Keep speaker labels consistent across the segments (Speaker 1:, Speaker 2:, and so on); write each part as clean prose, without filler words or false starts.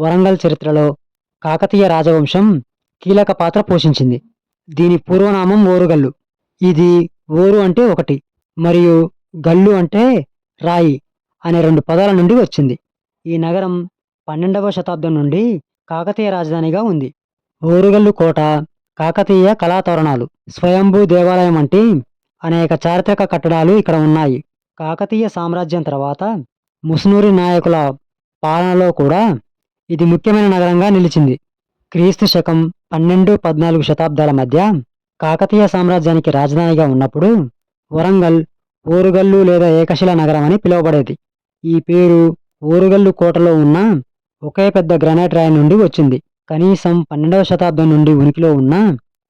Speaker 1: వరంగల్ చరిత్రలో కాకతీయ రాజవంశం కీలక పాత్ర పోషించింది. దీని పూర్వనామం ఓరుగల్లు. ఇది ఓరు అంటే ఒకటి మరియు గల్లు అంటే రాయి అనే రెండు పదాల నుండి వచ్చింది. ఈ నగరం 12వ శతాబ్దం నుండి కాకతీయ రాజధానిగా ఉంది. ఓరుగల్లు కోట, కాకతీయ కళాతోరణాలు, స్వయంభూ దేవాలయం వంటి అనేక చారిత్రక కట్టడాలు ఇక్కడ ఉన్నాయి. కాకతీయ సామ్రాజ్యం తర్వాత ముస్నూరి నాయకుల పాలనలో కూడా ఇది ముఖ్యమైన నగరంగా నిలిచింది. క్రీస్తు శకం 12-14 శతాబ్దాల మధ్య కాకతీయ సామ్రాజ్యానికి రాజధానిగా ఉన్నప్పుడు వరంగల్ ఓరుగల్లు లేదా ఏకశిల నగరం అని పిలువబడేది. ఈ పేరు ఓరుగల్లు కోటలో ఉన్న ఒకే పెద్ద గ్రానైట్ రాయి నుండి వచ్చింది. కనీసం 12వ శతాబ్దం నుండి ఉనికిలో ఉన్న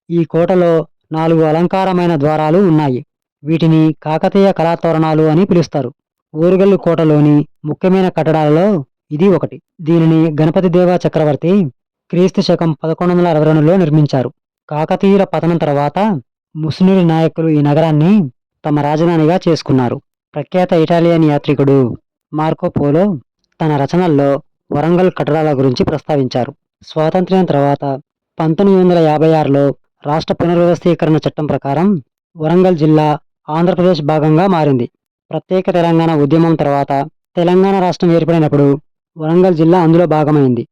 Speaker 1: ఈ కోటలో 4 అలంకారమైన ద్వారాలు ఉన్నాయి. వీటిని కాకతీయ కళాతోరణాలు అని పిలుస్తారు. ఓరుగల్లు కోటలోని ముఖ్యమైన కట్టడాలలో ఇది ఒకటి. దీనిని గణపతి దేవ చక్రవర్తి క్రీస్తు శకం 1162లో నిర్మించారు. కాకతీయుల పతనం తర్వాత ముస్నూరి నాయకులు ఈ నగరాన్ని తమ రాజధానిగా చేసుకున్నారు. ప్రఖ్యాత ఇటాలియన్ యాత్రికుడు మార్కో పోలో తన రచనల్లో వరంగల్ కట్టడాల గురించి ప్రస్తావించారు. స్వాతంత్ర్యం తర్వాత 1956లో రాష్ట్ర పునర్వ్యవస్థీకరణ చట్టం ప్రకారం వరంగల్ జిల్లా ఆంధ్రప్రదేశ్ భాగంగా మారింది. ప్రత్యేక తెలంగాణ ఉద్యమం తర్వాత తెలంగాణ రాష్ట్రం ఏర్పడినప్పుడు వరంగల్ జిల్లా అందులో భాగమైంది.